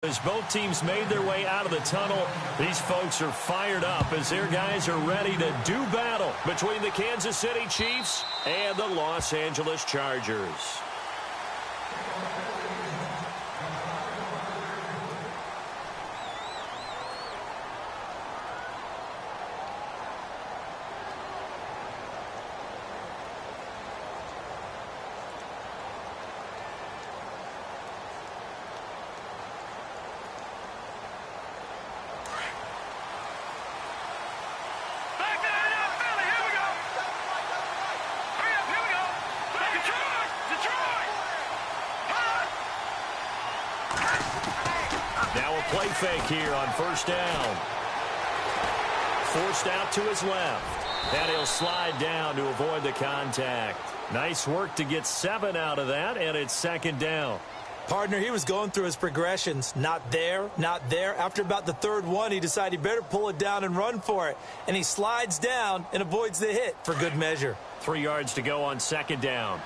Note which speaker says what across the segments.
Speaker 1: As both teams made their way out of the tunnel, these folks are fired up as their guys are ready to do battle between the Kansas City Chiefs and the Los Angeles Chargers. Now a play fake here on first down. Forced out to his left. And he'll slide down to avoid the contact. Nice work to get 7 out of that, and it's second down.
Speaker 2: Partner, he was going through his progressions. Not there, not there. After about the third one, he decided he better pull it down and run for it. And he slides down and avoids the hit for good measure.
Speaker 1: 3 yards to go on second down.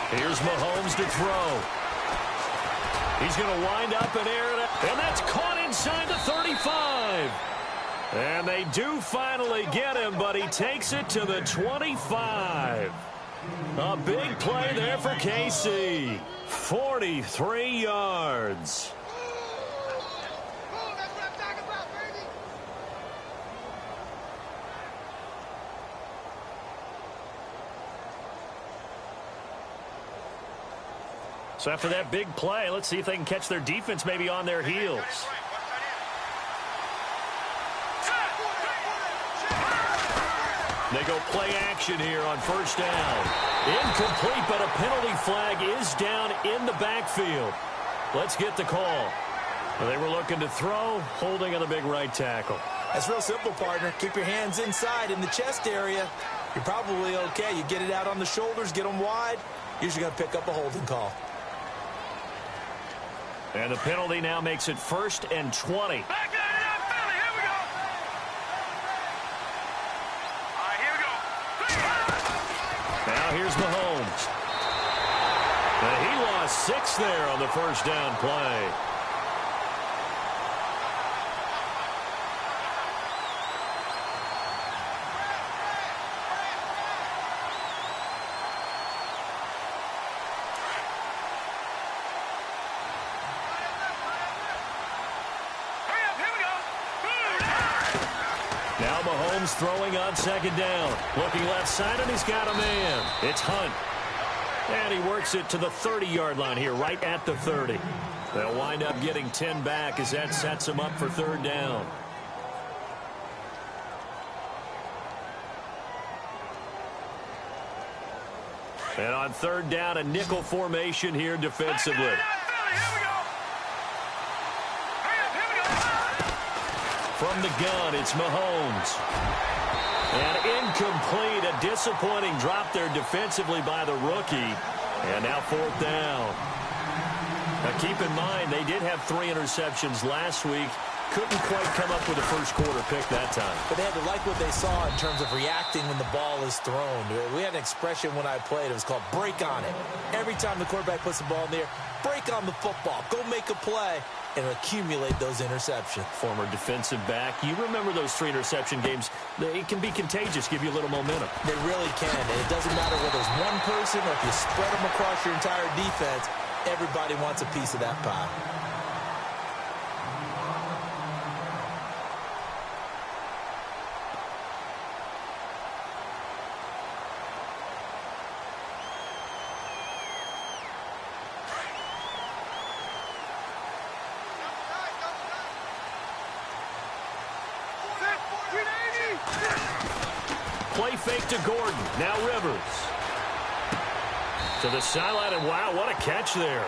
Speaker 1: Here's Mahomes to throw. He's going to wind up and air it, and that's caught inside the 35. And they do finally get him, but he takes it to the 25. A big play there for KC. 43 yards. So after that big play, let's see if they can catch their defense maybe on their heels. They go play action here on first down. Incomplete, but a penalty flag is down in the backfield. Let's get the call. They were looking to throw, holding on the big right tackle.
Speaker 2: That's real simple, partner. Keep your hands inside in the chest area. You're probably okay. You get it out on the shoulders, get them wide. Usually going to pick up a holding call.
Speaker 1: And the penalty now makes it 1st and 20.
Speaker 3: Back it up, Philly. Here we go. All right, here we go.
Speaker 1: Now here's Mahomes. And he lost 6 there on the first down play. Now Mahomes throwing on second down. Looking left side, and he's got a man. It's Hunt. And he works it to the 30-yard line here, right at the 30. They'll wind up getting 10 back as that sets him up for third down. And on third down, a nickel formation here defensively. From the gun, it's Mahomes. And incomplete, a disappointing drop there defensively by the rookie. And now fourth down. Now keep in mind, they did have 3 interceptions last week. Couldn't quite come up with a first quarter pick that time.
Speaker 2: But they had to like what they saw in terms of reacting when the ball is thrown. We had an expression when I played. It was called break on it. Every time the quarterback puts the ball in the air, break on the football. Go make a play and accumulate those interceptions.
Speaker 1: Former defensive back. You remember those 3 interception games. It can be contagious, give you a little momentum.
Speaker 2: They really can. And it doesn't matter whether it's one person or if you spread them across your entire defense. Everybody wants a piece of that pie.
Speaker 1: Play fake to Gordon. Now Rivers. To the sideline, and wow, what a catch there.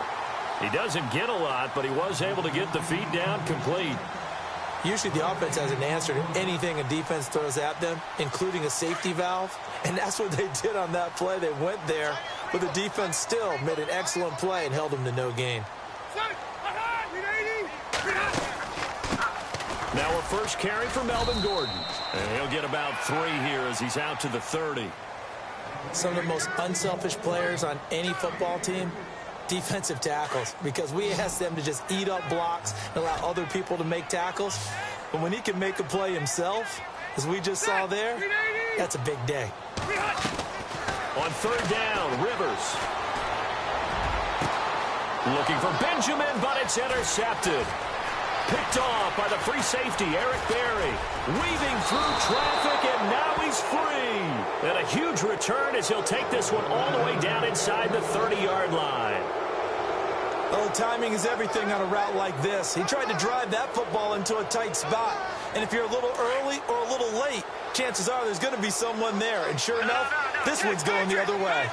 Speaker 1: He doesn't get a lot, but he was able to get the feet down complete.
Speaker 2: Usually the offense has an answer to anything a defense throws at them, including a safety valve. And that's what they did on that play. They went there, but the defense still made an excellent play and held them to no gain.
Speaker 1: Now a first carry for Melvin Gordon. And he'll get about 3 here as he's out to the 30.
Speaker 2: Some of the most unselfish players on any football team, defensive tackles, because we ask them to just eat up blocks and allow other people to make tackles. But when he can make a play himself, as we just saw there, that's a big day.
Speaker 1: On third down, Rivers. Looking for Benjamin, but it's intercepted. Picked off by the free safety, Eric Berry. Weaving through traffic, and now he's free. And a huge return as he'll take this one all the way down inside the 30-yard line.
Speaker 2: Well, timing is everything on a route like this. He tried to drive that football into a tight spot. And if you're a little early or a little late, chances are there's going to be someone there. And sure enough, this one's going the other way.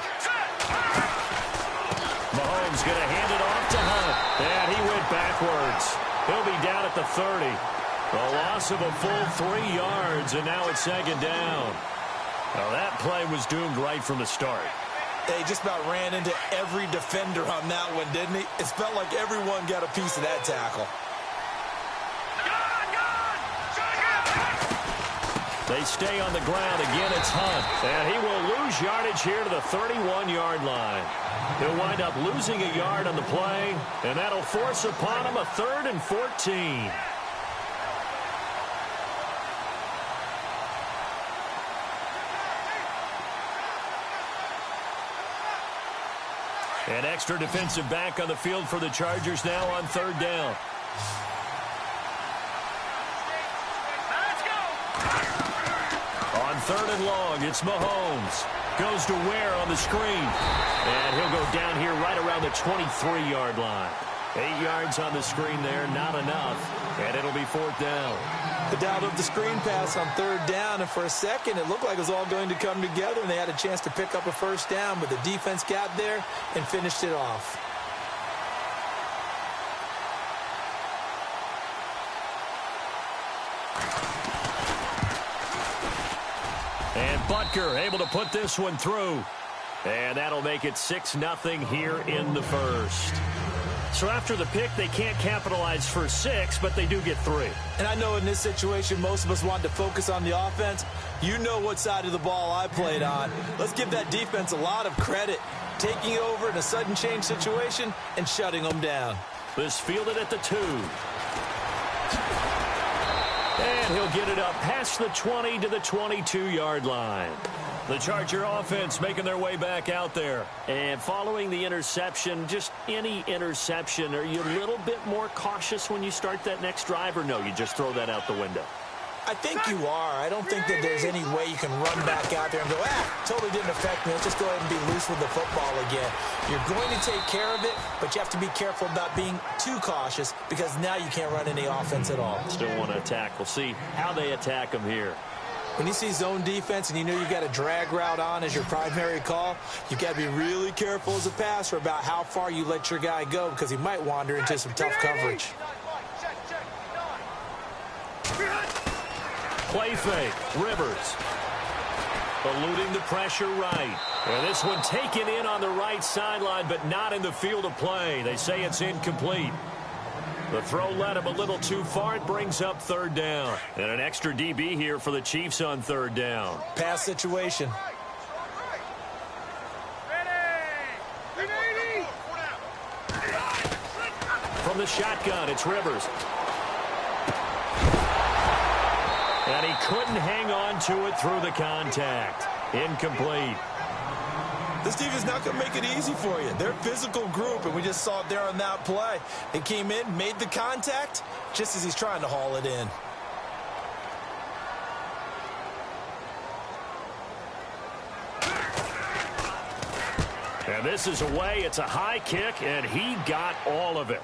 Speaker 1: Mahomes going to hand it off to Hunt. And he went backwards. He'll be down at the 30. A loss of a full 3 yards, and now it's second down. Well, that play was doomed right from the start.
Speaker 2: He just about ran into every defender on that one, didn't he? It felt like everyone got a piece of that tackle.
Speaker 1: They stay on the ground. Again, it's Hunt. And he will lose yardage here to the 31-yard line. He'll wind up losing a yard on the play, and that'll force upon him a 3rd and 14. An extra defensive back on the field for the Chargers now on third down. On 3rd and long, it's Mahomes. Goes to Ware on the screen. And he'll go down here right around the 23-yard line. 8 yards on the screen there, not enough. And it'll be 4th down.
Speaker 2: The doubt of the screen pass on 3rd down, and for a second it looked like it was all going to come together and they had a chance to pick up a first down, but the defense got there and finished it off.
Speaker 1: And Butker able to put this one through. And that'll make it 6-0 here in the first. So after the pick, they can't capitalize for 6, but they do get 3.
Speaker 2: And I know in this situation, most of us want to focus on the offense. You know what side of the ball I played on. Let's give that defense a lot of credit. Taking over in a sudden change situation and shutting them down.
Speaker 1: This fielded at the 2. And he'll get it up past the 20 to the 22-yard line. The Charger offense making their way back out there. And following the interception, just any interception, are you a little bit more cautious when you start that next drive, or no, you just throw that out the window?
Speaker 2: I think you are. I don't think that there's any way you can run back out there and go, totally didn't affect me. Let's just go ahead and be loose with the football again. You're going to take care of it, but you have to be careful about being too cautious because now you can't run any offense at all.
Speaker 1: Still want to attack. We'll see how they attack them here.
Speaker 2: When you see zone defense and you know you've got a drag route on as your primary call, you've got to be really careful as a passer about how far you let your guy go because he might wander into some tough coverage.
Speaker 1: Play fake. Rivers. Eluding the pressure right. And this one taken in on the right sideline, but not in the field of play. They say it's incomplete. The throw led him a little too far. It brings up 3rd down. And an extra DB here for the Chiefs on 3rd down.
Speaker 2: Pass situation.
Speaker 1: From the shotgun, it's Rivers. And he couldn't hang on to it through the contact. Incomplete.
Speaker 2: This team is not going to make it easy for you. They're a physical group, and we just saw it there on that play. It came in, made the contact, just as he's trying to haul it in.
Speaker 1: And this is away. It's a high kick, and he got all of it.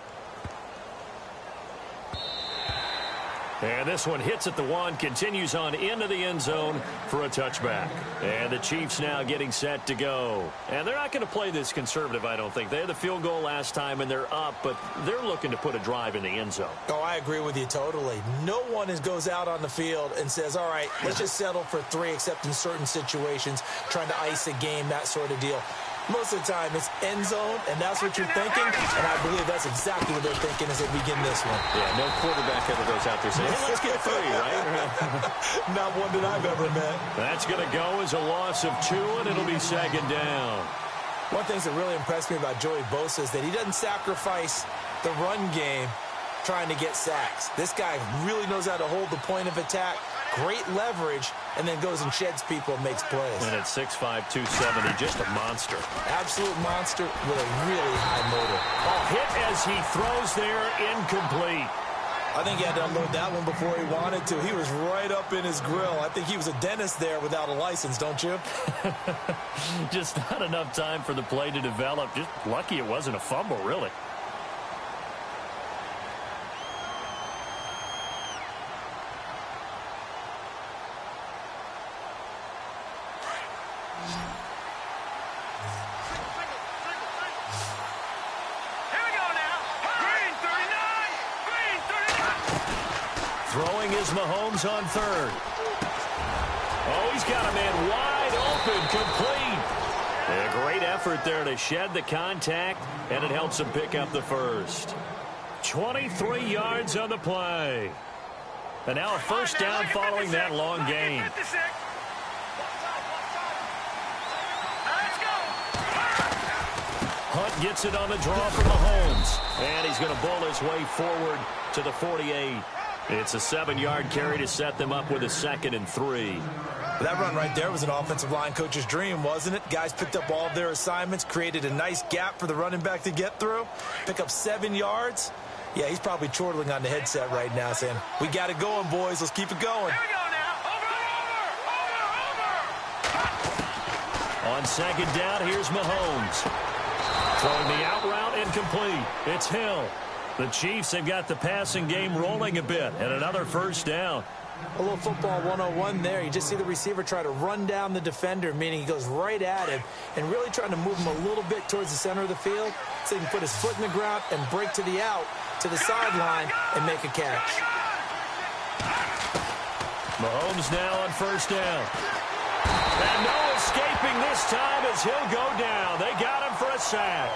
Speaker 1: And this one hits at the 1, continues on into the end zone for a touchback. And the Chiefs now getting set to go. And they're not going to play this conservative, I don't think. They had the field goal last time, and they're up, but they're looking to put a drive in the end zone.
Speaker 2: Oh, I agree with you totally. No one goes out on the field and says, all right, let's just settle for 3, except in certain situations, trying to ice a game, that sort of deal. Most of the time, it's end zone, and that's what you're thinking, and I believe that's exactly what they're thinking as they begin this one.
Speaker 1: Yeah, no quarterback ever goes out there saying, hey, let's get 3, right?
Speaker 2: Not one that I've ever met.
Speaker 1: That's going to go as a loss of 2, and it'll be 2nd down.
Speaker 2: One thing that really impressed me about Joey Bosa is that he doesn't sacrifice the run game trying to get sacks. This guy really knows how to hold the point of attack, great leverage, and then goes and sheds people and makes plays.
Speaker 1: And at 6'5", 270, just a monster.
Speaker 2: Absolute monster with a really high motor.
Speaker 1: Hit as he throws there, incomplete.
Speaker 2: I think he had to unload that one before he wanted to. He was right up in his grill. I think he was a dentist there without a license, don't you?
Speaker 1: Just not enough time for the play to develop. Just lucky it wasn't a fumble, really. Throwing is Mahomes on 3rd. Oh, he's got a man wide open, complete. A great effort there to shed the contact, and it helps him pick up the 1st. 23 yards on the play. And now a 1st down following that long gain. Hunt gets it on the draw for Mahomes. And he's going to bowl his way forward to the 48. It's a 7-yard carry to set them up with a 2nd and 3.
Speaker 2: That run right there was an offensive line coach's dream, wasn't it? Guys picked up all of their assignments, created a nice gap for the running back to get through, pick up 7 yards. Yeah, he's probably chortling on the headset right now saying, we got it going, boys. Let's keep it going.
Speaker 3: Here we go now. Over.
Speaker 1: On 2nd down, here's Mahomes. Throwing the out route, incomplete. It's Hill. The Chiefs have got the passing game rolling a bit, and another 1st down.
Speaker 2: A little football 101 there. You just see the receiver try to run down the defender, meaning he goes right at him, and really trying to move him a little bit towards the center of the field so he can put his foot in the ground and break to the out, to the sideline, and make a catch.
Speaker 1: Mahomes now on 1st down. And no escaping this time as he'll go down. They got him for a sack.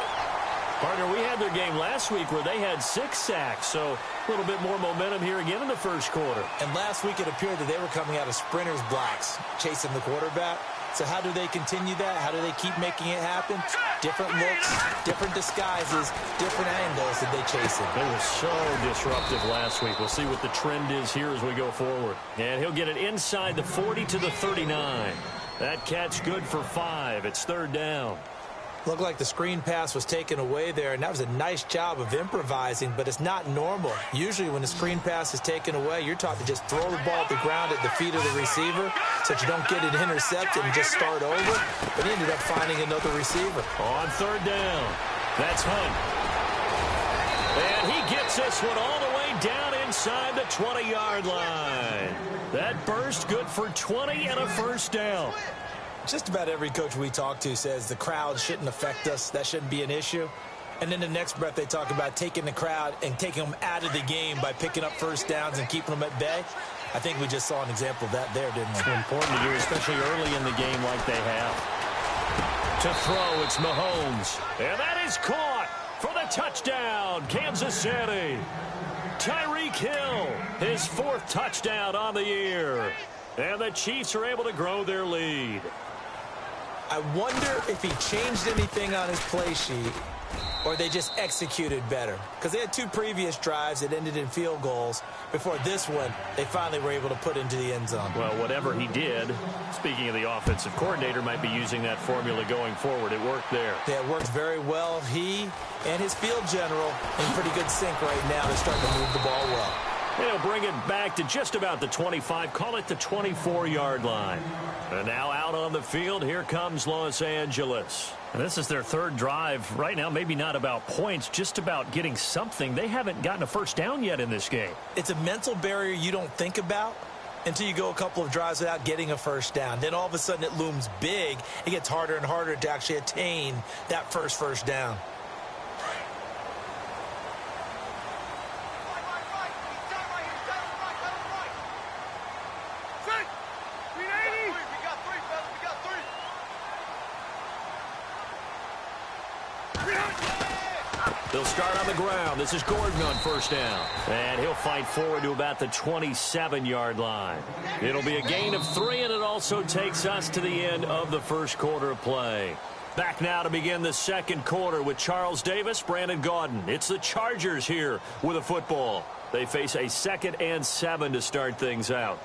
Speaker 1: Partner, we had their game last week where they had 6 sacks, so a little bit more momentum here again in the 1st quarter.
Speaker 2: And last week it appeared that they were coming out of sprinters blocks, chasing the quarterback. So how do they continue that? How do they keep making it happen? Different looks, different disguises, different angles that they chase him.
Speaker 1: They were so disruptive last week. We'll see what the trend is here as we go forward. And he'll get it inside the 40 to the 39. That catch good for 5. It's 3rd down.
Speaker 2: Looked like the screen pass was taken away there, and that was a nice job of improvising, but it's not normal. Usually when the screen pass is taken away, you're taught to just throw the ball at the ground at the feet of the receiver so that you don't get it intercepted and just start over. But he ended up finding another receiver.
Speaker 1: On 3rd down, that's Hunt. And he gets this one all the way down inside the 20-yard line. That burst good for 20 and a 1st down.
Speaker 2: Just about every coach we talk to says the crowd shouldn't affect us. That shouldn't be an issue. And then the next breath they talk about taking the crowd and taking them out of the game by picking up 1st downs and keeping them at bay. I think we just saw an example of that there, didn't we?
Speaker 1: It's important to do, especially early in the game like they have. To throw, it's Mahomes. And that is caught for the touchdown, Kansas City. Tyreek Hill, his 4th touchdown on the year. And the Chiefs are able to grow their lead.
Speaker 2: I wonder if he changed anything on his play sheet or they just executed better. Because they had 2 previous drives that ended in field goals. Before this one, they finally were able to put into the end zone.
Speaker 1: Well, whatever he did, speaking of the offensive coordinator, might be using that formula going forward. It worked there.
Speaker 2: Yeah, it worked very well. He and his field general in pretty good sync right now. They're starting to move the ball well.
Speaker 1: They'll bring it back to just about the 25, call it the 24-yard line. And now out on the field, here comes Los Angeles. And this is their 3rd drive. Right now, maybe not about points, just about getting something. They haven't gotten a 1st down yet in this game.
Speaker 2: It's a mental barrier you don't think about until you go a couple of drives without getting a 1st down. Then all of a sudden it looms big. It gets harder and harder to actually attain that first down.
Speaker 1: They'll start on the ground. This is Gordon on first down. And he'll fight forward to about the 27-yard line. It'll be a gain of 3, and it also takes us to the end of the first quarter of play. Back now to begin the second quarter with Charles Davis, Brandon Gaudin. It's the Chargers here with a football. They face a 2nd and 7 to start things out.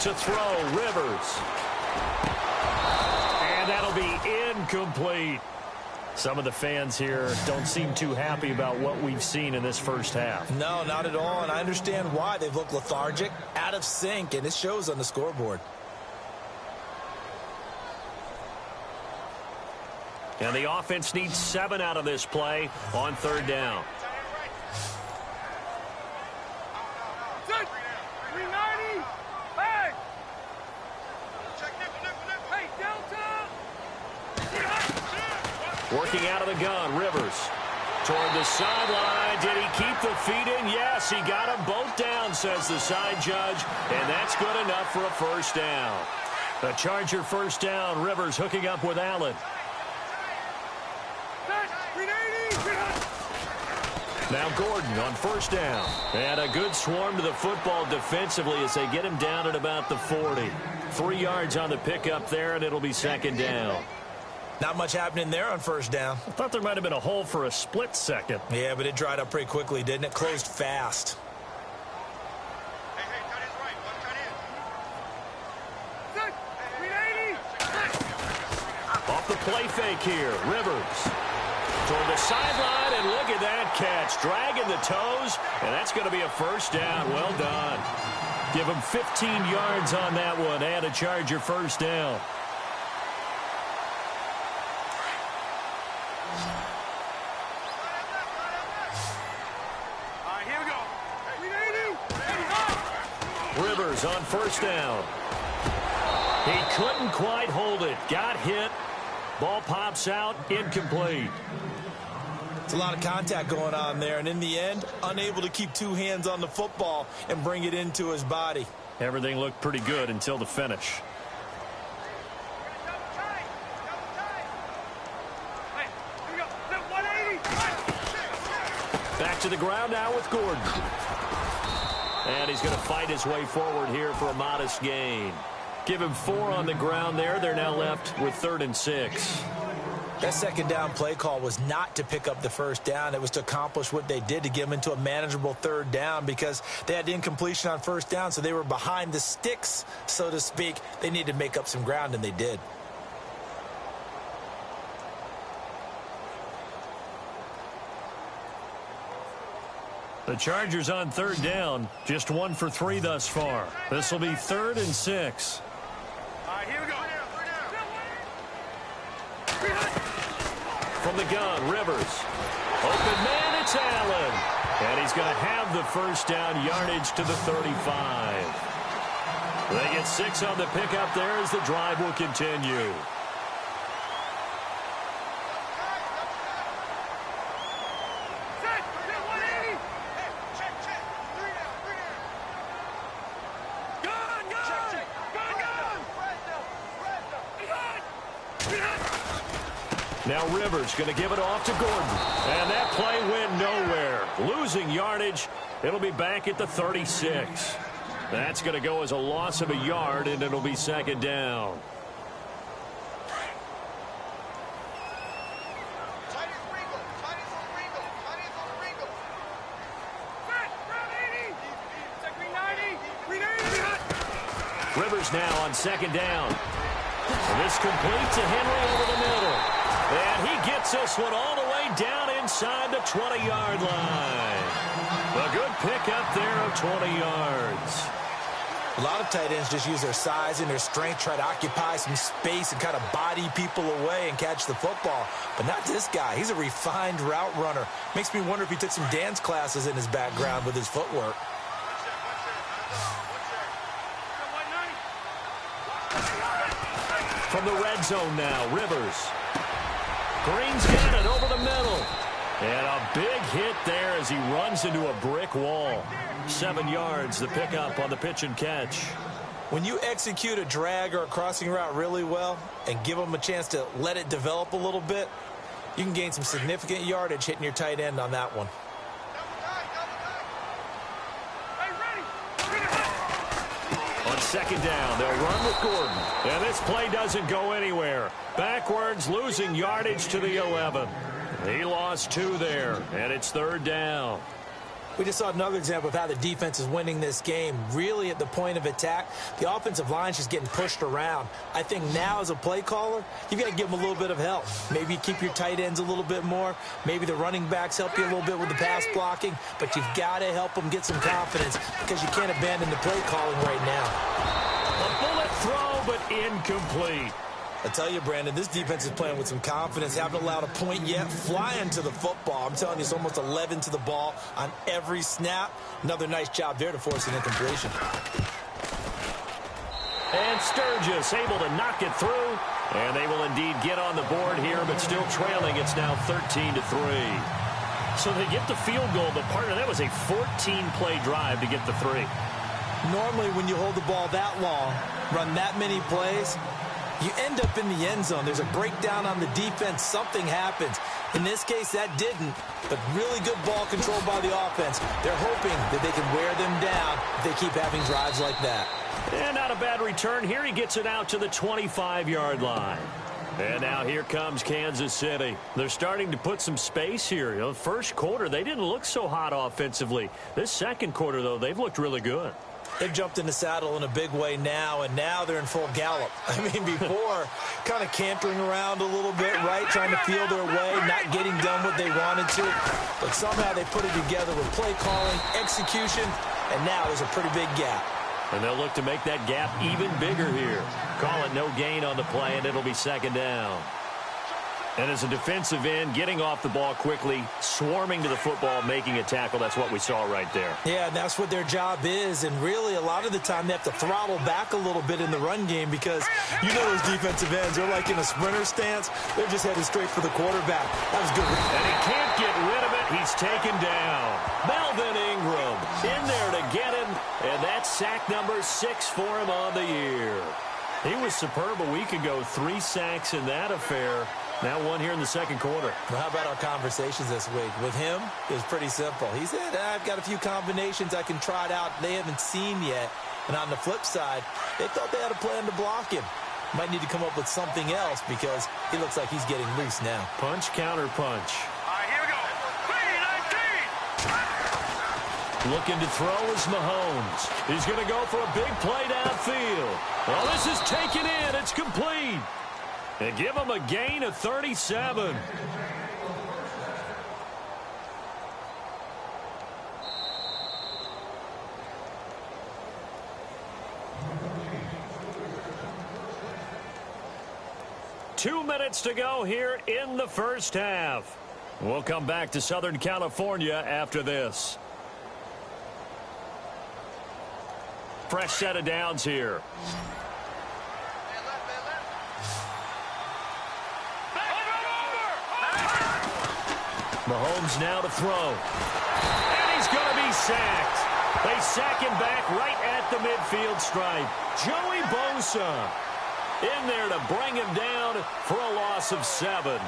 Speaker 1: To throw, Rivers. And that'll be incomplete. Some of the fans here don't seem too happy about what we've seen in this first half.
Speaker 2: No, not at all, and I understand why. They've looked lethargic, out of sync, and it shows on the scoreboard.
Speaker 1: And the offense needs 7 out of this play on 3rd down. Working out of the gun, Rivers. Toward the sideline. Did he keep the feet in? Yes, he got them both down, says the side judge. And that's good enough for a first down. A Charger first down. Rivers hooking up with Allen. Now Gordon on first down. And a good swarm to the football defensively as they get him down at about the 40. 3 yards on the pickup there, and it'll be 2nd down.
Speaker 2: Not much happening there on first down.
Speaker 1: I thought there might have been a hole for a split second.
Speaker 2: Yeah, but it dried up pretty quickly, didn't it? Closed fast.
Speaker 1: Off the play fake here, Rivers. Toward the sideline, and look at that catch. Dragging the toes, and that's going to be a first down. Well done. Give him 15 yards on that one, and a Charger first down. Rivers on first down. He couldn't quite hold it. Got hit. Ball pops out. Incomplete.
Speaker 2: It's a lot of contact going on there, and in the end, unable to keep 2 hands on the football and bring it into his body.
Speaker 1: Everything looked pretty good until the finish. Back to the ground now with Gordon. And he's going to fight his way forward here for a modest gain. Give him 4 on the ground there. They're now left with 3rd and 6.
Speaker 2: That 2nd down play call was not to pick up the first down. It was to accomplish what they did, to get them into a manageable 3rd down, because they had incompletion on first down, so they were behind the sticks, so to speak. They needed to make up some ground, and they did.
Speaker 1: The Chargers on 3rd down, just 1 for 3 thus far. This will be 3rd and 6.
Speaker 3: All right, here we go.
Speaker 1: From the gun, Rivers. Open man, it's Allen. And he's going to have the first down, yardage to the 35. They get 6 on the pickup there as the drive will continue. Now Rivers going to give it off to Gordon. And that play went nowhere. Losing yardage. It'll be back at the 36. That's going to go as a loss of a yard, and it'll be 2nd down. Rivers now on 2nd down. And this complete to Henry over the middle. And he gets this one all the way down inside the 20-yard line. A good pickup there of 20 yards.
Speaker 2: A lot of tight ends just use their size and their strength, try to occupy some space and kind of body people away and catch the football. But not this guy. He's a refined route runner. Makes me wonder if he took some dance classes in his background with his footwork. From the red zone now, Rivers. Green's got it over the middle.
Speaker 1: And a big hit there as he runs into a brick wall. 7 yards, the pickup on the pitch and catch.
Speaker 2: When you execute a drag or a crossing route really well and give them a chance to let it develop a little bit, you can gain some significant yardage hitting your tight end on that one.
Speaker 1: On second down, they'll run with Gordon. And this play doesn't go anywhere. Backwards, losing yardage to the 11. He lost 2 there, and it's third down.
Speaker 2: We just saw another example of how the defense is winning this game. Really at the point of attack, the offensive line's just getting pushed around. I think now as a play caller, you've got to give them a little bit of help. Maybe you keep your tight ends a little bit more. Maybe the running backs help you a little bit with the pass blocking. But you've got to help them get some confidence because you can't abandon the play calling right now.
Speaker 1: A bullet throw, but incomplete.
Speaker 2: I tell you, Brandon, this defense is playing with some confidence. Haven't allowed a point yet. Flying to the football. I'm telling you, it's almost 11 to the ball on every snap. Another nice job there to force an incompletion.
Speaker 1: And Sturgis able to knock it through. And they will indeed get on the board here, but still trailing. It's now 13-3. So they get the field goal, but part of that was a 14-play drive to get the 3.
Speaker 2: Normally, when you hold the ball that long, run that many plays, you end up in the end zone. There's a breakdown on the defense. Something happens. In this case, that didn't. But really good ball control by the offense. They're hoping that they can wear them down if they keep having drives like that.
Speaker 1: And not a bad return here. He gets it out to the 25-yard line. And now here comes Kansas City. They're starting to put some space here. You know, first quarter, they didn't look so hot offensively. This second quarter, though, they've looked really good.
Speaker 2: They've jumped in the saddle in a big way now, and now they're in full gallop. I mean, before, kind of cantering around a little bit, right, trying to feel their way, not getting done what they wanted to. But somehow they put it together with play calling, execution, and now there's a pretty big gap.
Speaker 1: And they'll look to make that gap even bigger here. Call it no gain on the play, and it'll be second down. And as a defensive end, getting off the ball quickly, swarming to the football, making a tackle, that's what we saw right there.
Speaker 2: Yeah, and that's what their job is. And really, a lot of the time, they have to throttle back a little bit in the run game because you know those defensive ends, they're like in a sprinter stance. They're just headed straight for the quarterback. That was good.
Speaker 1: And he can't get rid of it. He's taken down. Melvin Ingram in there to get him. And that's sack number 6 for him on the year. He was superb a week ago. 3 sacks in that affair. Now 1 here in the second quarter.
Speaker 2: Well, how about our conversations this week? With him, it was pretty simple. He said, I've got a few combinations I can try it out they haven't seen yet. And on the flip side, they thought they had a plan to block him. Might need to come up with something else because he looks like he's getting loose now.
Speaker 1: Punch, counter punch.
Speaker 3: All right, here we go. 3-19.
Speaker 1: Looking to throw is Mahomes. He's going to go for a big play downfield. Well, this is taken in. It's complete. And give him a gain of 37. Two minutes to go here in the first half. We'll come back to Southern California after this. Fresh set of downs here. Mahomes now to throw. And he's going to be sacked. They sack him back right at the midfield stripe. Joey Bosa in there to bring him down for a loss of 7.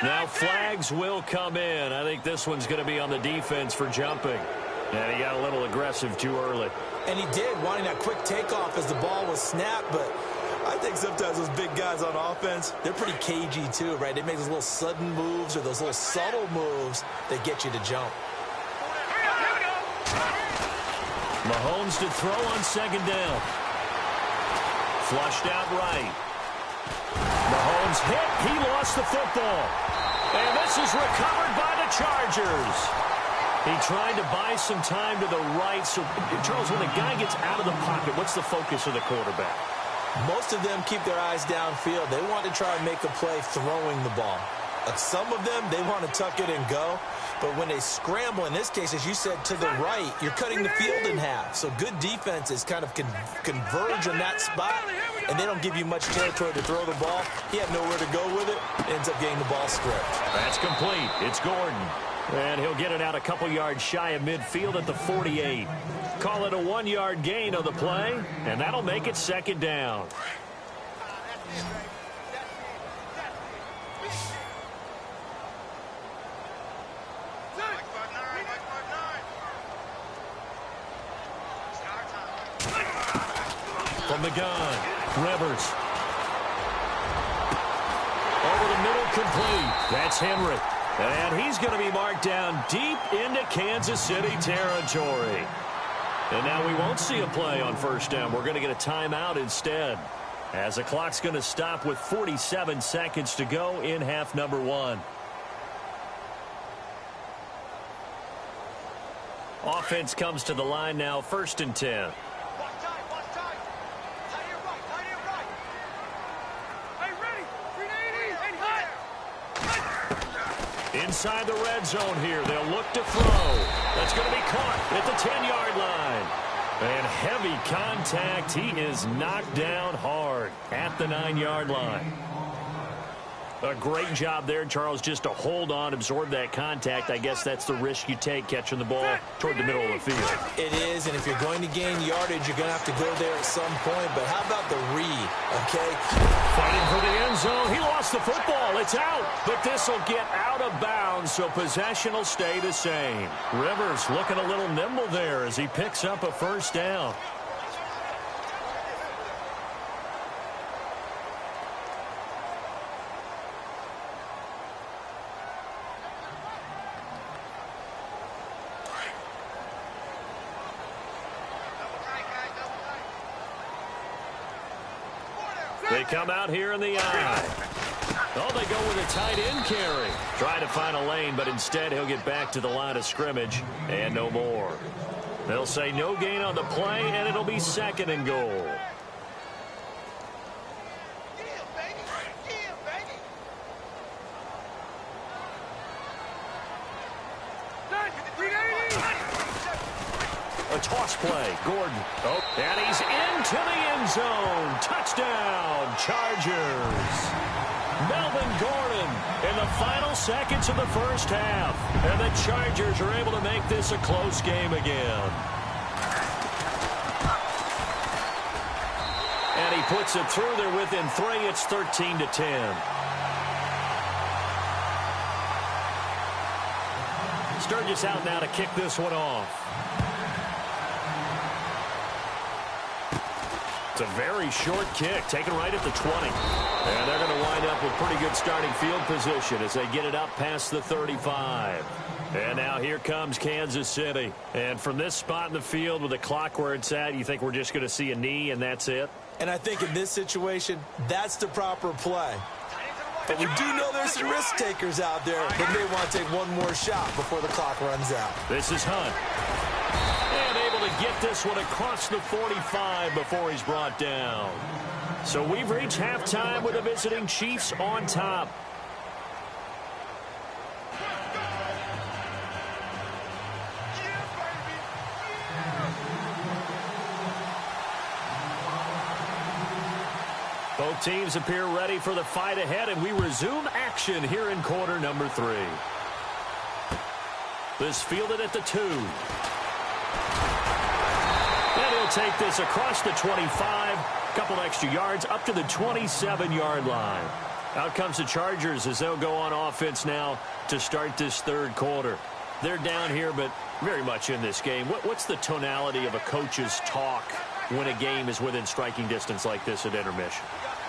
Speaker 1: Now flags will come in. I think this one's going to be on the defense for jumping. And he got a little aggressive too early.
Speaker 2: And he did, wanting that quick takeoff as the ball was snapped. But I think sometimes those big guys on offense, they're pretty cagey too, right? They make those little sudden moves or those little subtle moves that get you to jump.
Speaker 1: Mahomes to throw on second down. Flushed out right. Mahomes hit. He lost the football. And this is recovered by the Chargers. He tried to buy some time to the right. So, Charles, when a guy gets out of the pocket, what's the focus of the quarterback?
Speaker 2: Most of them keep their eyes downfield. They want to try and make a play throwing the ball. Some of them, they want to tuck it and go. But when they scramble, in this case, as you said, to the right, you're cutting the field in half. So good defenses kind of converge on that spot, and they don't give you much territory to throw the ball. He had nowhere to go with it. Ends up getting the ball stripped.
Speaker 1: That's complete. It's Gordon. And he'll get it out a couple yards shy of midfield at the 48. Call it a 1-yard gain of the play, and that'll make it second down. From the gun, Rivers. Over the middle, complete. That's Henry. And he's going to be marked down deep into Kansas City territory. And now we won't see a play on first down. We're going to get a timeout instead, as the clock's going to stop with 47 seconds to go in half number 1. Offense comes to the line now, 1st and 10. Inside the red zone here. They'll look to throw. That's going to be caught at the 10-yard line. And heavy contact. He is knocked down hard at the 9-yard line. A great job there, Charles, just to hold on, absorb that contact. I guess that's the risk you take catching the ball toward the middle of the field.
Speaker 2: It is, and if you're going to gain yardage, you're going to have to go there at some point. But how about the read, okay?
Speaker 1: Fighting for the end zone. He lost the football. It's out, but this will get out of bounds, so possession will stay the same. Rivers looking a little nimble there as he picks up a first down. They come out here in the eye. Oh, they go with a tight end carry. Try to find a lane, but instead he'll get back to the line of scrimmage and no more. They'll say no gain on the play, and it'll be 2nd and goal. A toss play. Gordon. Oh, and he's into the end zone. Touchdown, Chargers. Melvin Gordon in the final seconds of the first half. And the Chargers are able to make this a close game again. And he puts it through. They're within 3. It's 13-10. Sturgis out now to kick this one off. It's a very short kick, taken right at the 20. And they're going to wind up with pretty good starting field position as they get it up past the 35. And now here comes Kansas City. And from this spot in the field with the clock where it's at, you think we're just going to see a knee and that's it?
Speaker 2: And I think in this situation, that's the proper play. But we do know there's some risk takers out there that may want to take one more shot before the clock runs out.
Speaker 1: This is Hunt. And able to get this one across the 45 before he's brought down. So we've reached halftime with the visiting Chiefs on top. Both teams appear ready for the fight ahead, and we resume action here in quarter number 3. This fielded at the 2. And he'll take this across the 25. Couple extra yards up to the 27-yard line. Out comes the Chargers as they'll go on offense now to start this third quarter. They're down here, but very much in this game. What's the tonality of a coach's talk when a game is within striking distance like this at intermission?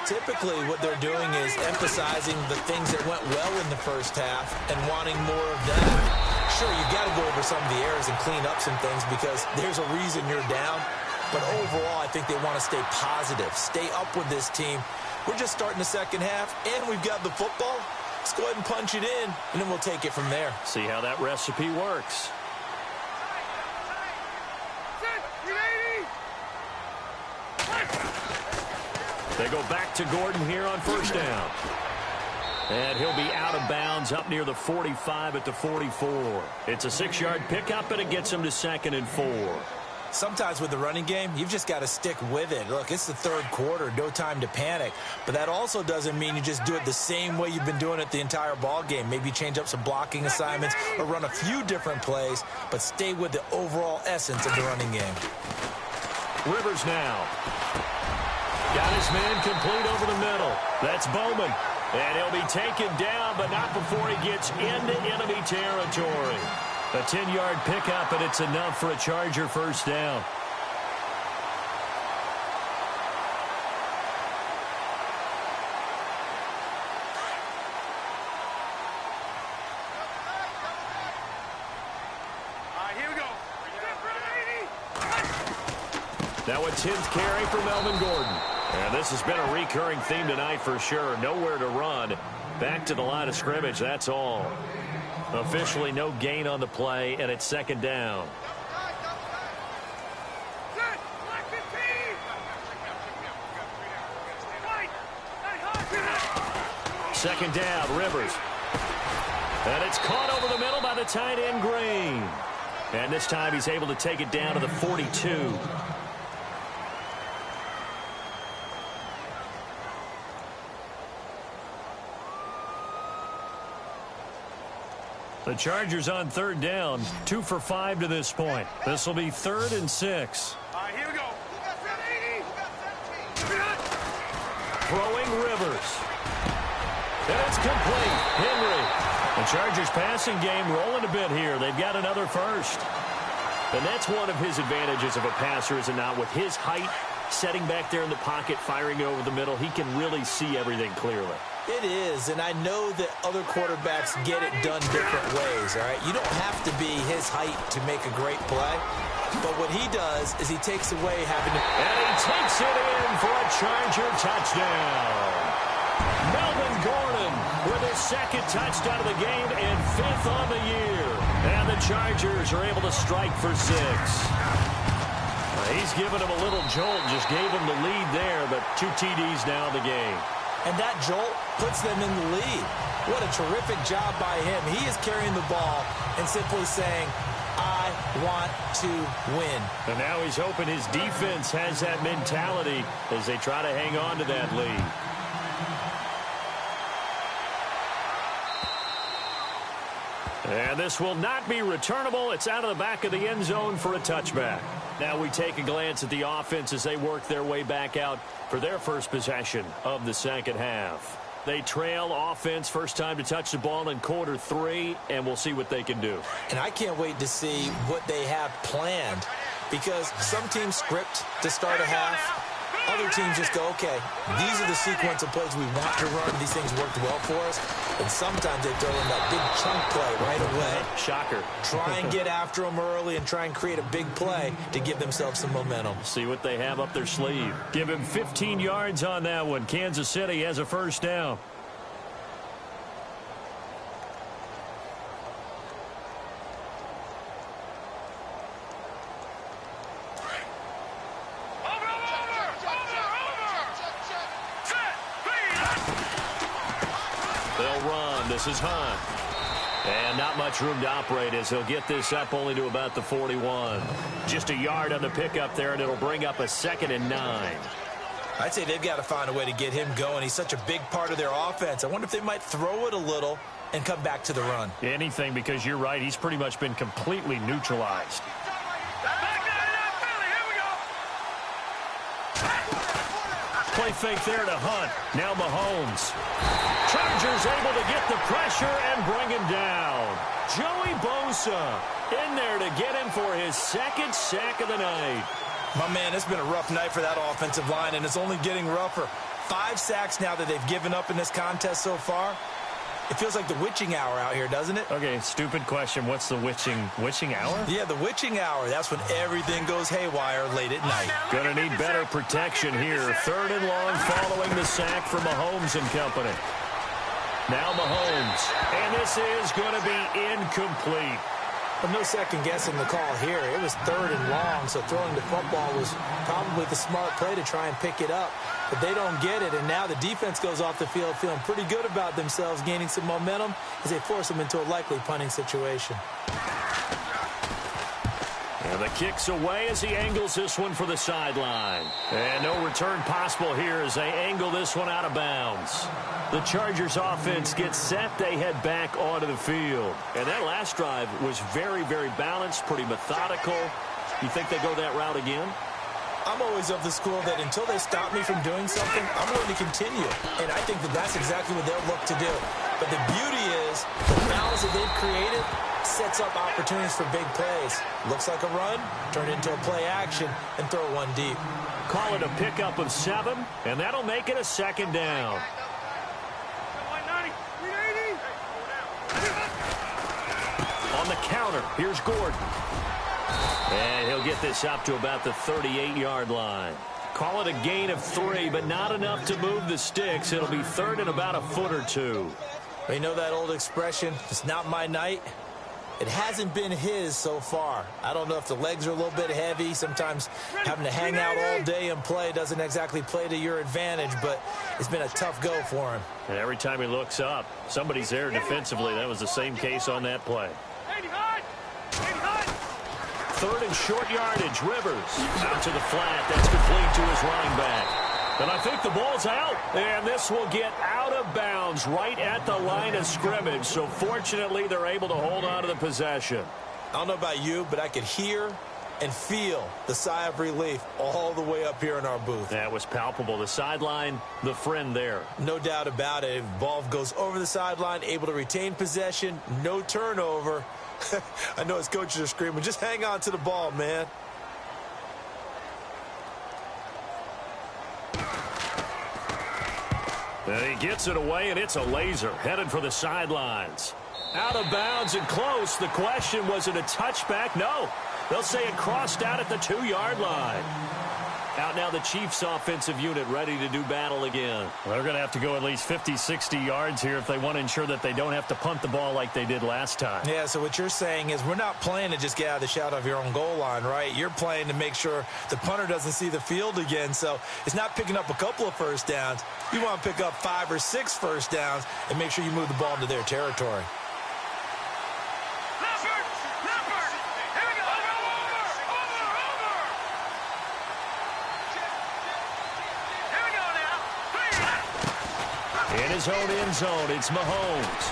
Speaker 2: Typically, what they're doing is emphasizing the things that went well in the first half and wanting more of that. Sure, you've got to go over some of the errors and clean up some things because there's a reason you're down. But overall, I think they want to stay positive, stay up with this team. We're just starting the second half, and we've got the football. Let's go ahead and punch it in, and then we'll take it from there.
Speaker 1: See how that recipe works. They go back to Gordon here on first down. And he'll be out of bounds up near the 45 at the 44. It's a 6-yard pickup, and it gets him to 2nd and 4.
Speaker 2: Sometimes with the running game, you've just got to stick with it. Look, it's the third quarter, no time to panic. But that also doesn't mean you just do it the same way you've been doing it the entire ball game. Maybe change up some blocking assignments or run a few different plays, but stay with the overall essence of the running game.
Speaker 1: Rivers now. Got his man complete over the middle. That's Bowman. And he'll be taken down, but not before he gets into enemy territory. A 10-yard pickup, and it's enough for a Charger first down.
Speaker 3: Here we go.
Speaker 1: Now a 10th carry for Melvin Gordon. And this has been a recurring theme tonight for sure. Nowhere to run. Back to the line of scrimmage, that's all. Officially no gain on the play, and it's 2nd down. Second down, Rivers. And it's caught over the middle by the tight end, Green. And this time he's able to take it down to the 42. The Chargers on 3rd down, 2 for 5 to this point. This will be 3rd and 6.
Speaker 3: Here we go.
Speaker 1: Throwing Rivers. And it's complete. Henry. The Chargers passing game rolling a bit here. They've got another first. And that's one of his advantages of a passer, is it not? With his height, setting back there in the pocket, firing it over the middle, he can really see everything clearly.
Speaker 2: It is, and I know that other quarterbacks get it done different ways, all right? You don't have to be his height to make a great play, but what he does is he takes away having to...
Speaker 1: And he takes it in for a Charger touchdown. Melvin Gordon with his 2nd touchdown of the game and 5th on the year. And the Chargers are able to strike for 6. He's given him a little jolt, just gave him the lead there, but 2 TDs now in the game.
Speaker 2: And that jolt puts them in the lead. What a terrific job by him. He is carrying the ball and simply saying, I want to win.
Speaker 1: And now he's hoping his defense has that mentality as they try to hang on to that lead. And this will not be returnable. It's out of the back of the end zone for a touchback. Now we take a glance at the offense as they work their way back out for their first possession of the second half. They trail offense, first time to touch the ball in quarter 3, and we'll see what they can do.
Speaker 2: And I can't wait to see what they have planned, because some teams script to start a half. Other teams just go, okay, these are the sequence of plays we want to run. These things worked well for us. And sometimes they throw in that big chunk play right away.
Speaker 1: Shocker.
Speaker 2: Try and get after them early and try and create a big play to give themselves some momentum.
Speaker 1: See what they have up their sleeve. Give him 15 yards on that one. Kansas City has a first down. This is Hunt. And not much room to operate as he'll get this up only to about the 41. Just a yard on the pickup there, and it'll bring up a 2nd and 9.
Speaker 2: I'd say they've got to find a way to get him going. He's such a big part of their offense. I wonder if they might throw it a little and come back to the run.
Speaker 1: Anything, because you're right. He's pretty much been completely neutralized. Play fake there to Hunt. Now Mahomes. Chargers able to get the pressure and bring him down. Joey Bosa in there to get him for his 2nd sack of the night.
Speaker 2: My man, it's been a rough night for that offensive line, and it's only getting rougher. 5 sacks now that they've given up in this contest so far. It feels like the witching hour out here, doesn't it?
Speaker 1: Okay, stupid question. What's the witching hour?
Speaker 2: Yeah, the witching hour. That's when everything goes haywire late at night.
Speaker 1: Gonna need better protection here. 3rd and long following the sack for Mahomes and company. Now Mahomes. And this is going to be incomplete.
Speaker 2: But no second guessing the call here. It was 3rd and long, so throwing the football was probably the smart play to try and pick it up. But they don't get it, and now the defense goes off the field feeling pretty good about themselves, gaining some momentum as they force them into a likely punting situation.
Speaker 1: And the kick's away as he angles this one for the sideline. And no return possible here as they angle this one out of bounds. The Chargers offense gets set. They head back onto the field. And that last drive was very, very balanced, pretty methodical. You think they go that route again?
Speaker 2: I'm always of the school that until they stop me from doing something, I'm going to continue. And I think that that's exactly what they'll look to do. But the beauty is the balance that they've created sets up opportunities for big plays. Looks like a run, turn into a play action, and throw one deep.
Speaker 1: Call it a pickup of 7, and that'll make it a 2nd down. On the counter, here's Gordon. And he'll get this up to about the 38-yard line. Call it a gain of 3, but not enough to move the sticks. It'll be 3rd and about a foot or 2.
Speaker 2: You know that old expression, it's not my night? It hasn't been his so far. I don't know if the legs are a little bit heavy. Sometimes having to hang out all day and play doesn't exactly play to your advantage, but it's been a tough go for him.
Speaker 1: And every time he looks up, somebody's there defensively. That was the same case on that play. 3rd and short yardage. Rivers out to the flat. That's complete to his running back. And I think the ball's out. And this will get out of bounds right at the line of scrimmage. So fortunately, they're able to hold on to the possession.
Speaker 2: I don't know about you, but I could hear and feel the sigh of relief all the way up here in our booth.
Speaker 1: That was palpable. The sideline, the friend there.
Speaker 2: No doubt about it. If the ball goes over the sideline, able to retain possession, no turnover. I know his coaches are screaming, just hang on to the ball, man.
Speaker 1: And he gets it away, and it's a laser headed for the sidelines. Out of bounds and close. The question, was it a touchback? No. They'll say it crossed out at the 2-yard line. Out now the Chiefs offensive unit ready to do battle again. Well, they're going to have to go at least 50, 60 yards here if they want to ensure that they don't have to punt the ball like they did last time.
Speaker 2: Yeah, so what you're saying is we're not playing to just get out of the shadow of your own goal line, right? You're playing to make sure the punter doesn't see the field again. So it's not picking up a couple of first downs. You want to pick up 5 or 6 first downs and make sure you move the ball into their territory.
Speaker 1: In his own end zone, it's Mahomes.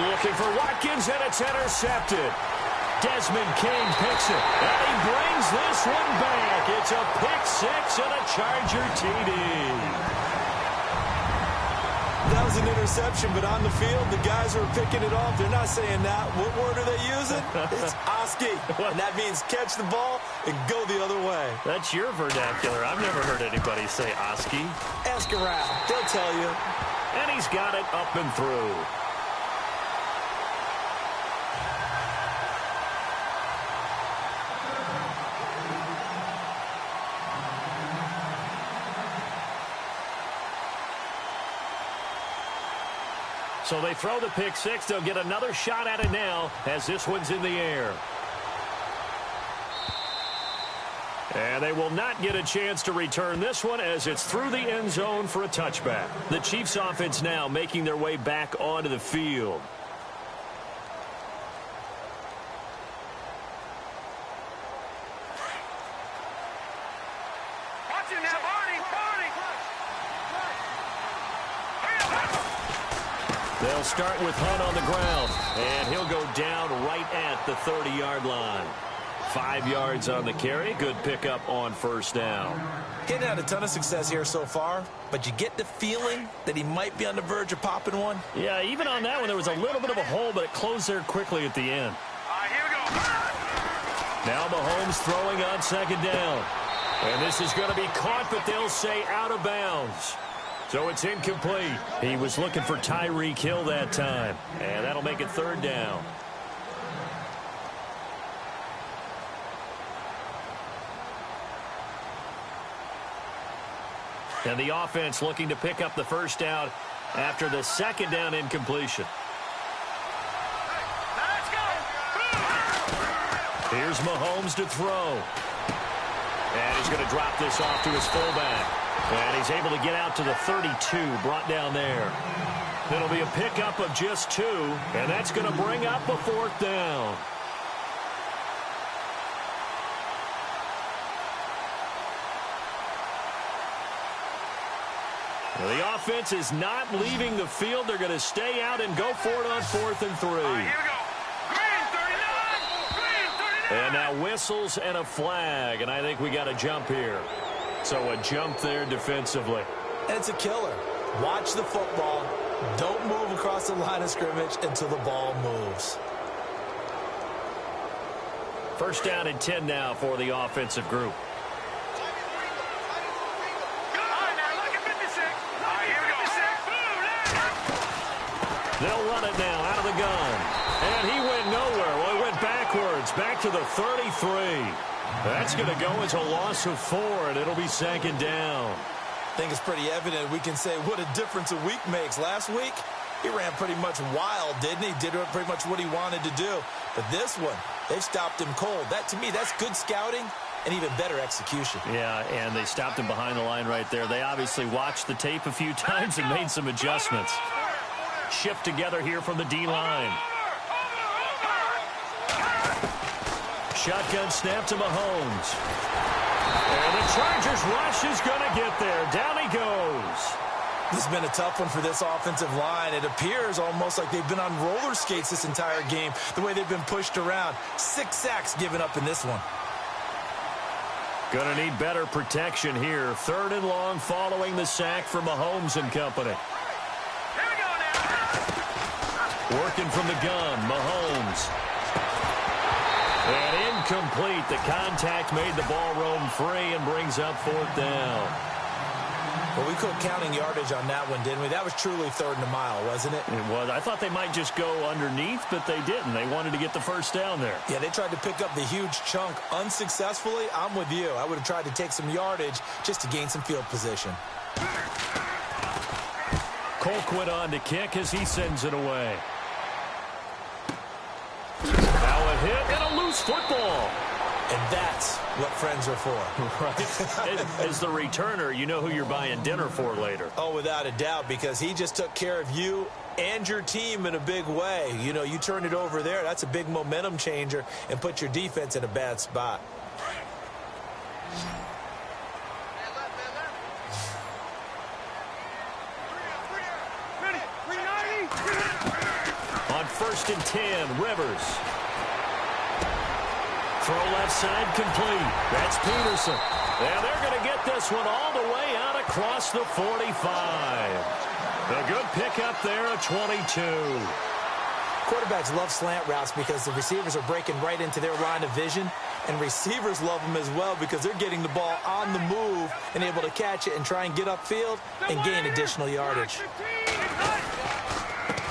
Speaker 1: Looking for Watkins, and it's intercepted. Desmond King picks it, and he brings this one back. It's a pick-6 and a Charger TD.
Speaker 2: That was an interception, but on the field, the guys who are picking it off, they're not saying that. What word are they using? It's Oski, and that means catch the ball and go the other way.
Speaker 1: That's your vernacular. I've never heard anybody say Oski.
Speaker 2: Ask around. They'll tell you.
Speaker 1: And he's got it up and through. So they throw the pick-6. They'll get another shot at it now as this one's in the air. And they will not get a chance to return this one as it's through the end zone for a touchback. The Chiefs offense now making their way back onto the field. They'll start with Hunt on the ground, and he'll go down right at the 30-yard line. 5 yards on the carry. Good pickup on first down.
Speaker 2: Getting had a ton of success here so far, but you get the feeling that he might be on the verge of popping one.
Speaker 1: Yeah, even on that one, there was a little bit of a hole, but it closed there quickly at the end.
Speaker 3: Here we go.
Speaker 1: Now Mahomes throwing on second down. And this is going to be caught, but they'll say out of bounds. So it's incomplete. He was looking for Tyreek Hill that time. And that'll make it third down. And the offense looking to pick up the first down after the second down incompletion.
Speaker 3: Let's go.
Speaker 1: Here's Mahomes to throw. And he's going to drop this off to his fullback. And he's able to get out to the 32, brought down there. It'll be a pickup of just 2, and that's going to bring up a 4th down. Well, the offense is not leaving the field. They're going to stay out and go for it on 4th and 3.
Speaker 3: Here we go. Green 39.
Speaker 1: And now whistles and a flag, and I think we got a jump here. So a jump there defensively.
Speaker 2: And it's a killer. Watch the football. Don't move across the line of scrimmage until the ball moves.
Speaker 1: 1st down and 10 now for the offensive group. They'll run it now out of the gun. And he went nowhere. Well, he went backwards, back to the 33. That's going to go as a loss of 4, and it'll be 2nd down.
Speaker 2: I think it's pretty evident. We can say what a difference a week makes. Last week, he ran pretty much wild, didn't he? Did pretty much what he wanted to do. But this one, they've stopped him cold. That, to me, that's good scouting and even better execution.
Speaker 1: Yeah, and they stopped him behind the line right there. They obviously watched the tape a few times and made some adjustments. Shift together here from the D-line. Shotgun snap to Mahomes. And the Chargers rush is going to get there. Down he goes.
Speaker 2: This has been a tough one for this offensive line. It appears almost like they've been on roller skates this entire game, the way they've been pushed around. 6 sacks given up in this one.
Speaker 1: Going to need better protection here. 3rd and long following the sack from Mahomes and company. Working from the gun, Mahomes. And incomplete. The contact made the ball roam free and brings up 4th down.
Speaker 2: Well, we quit counting yardage on that one, didn't we? That was truly 3rd and a mile, wasn't it?
Speaker 1: It was. I thought they might just go underneath, but they didn't. They wanted to get the 1st down there.
Speaker 2: Yeah, they tried to pick up the huge chunk unsuccessfully. I'm with you. I would have tried to take some yardage just to gain some field position.
Speaker 1: Colquitt on to kick as he sends it away. Now a hit and a loose football.
Speaker 2: And that's what friends are for.
Speaker 1: Right. As the returner, you know who you're buying dinner for later.
Speaker 2: Oh, without a doubt, because he just took care of you and your team in a big way. You know, you turn it over there, that's a big momentum changer and put your defense in a bad spot.
Speaker 1: On 1st and 10, Rivers. Throw left side complete. That's Peterson. And they're going to get this one all the way out across the 45. A good pickup there at 22.
Speaker 2: Quarterbacks love slant routes because the receivers are breaking right into their line of vision. And receivers love them as well because they're getting the ball on the move and able to catch it and try and get upfield and gain additional yardage.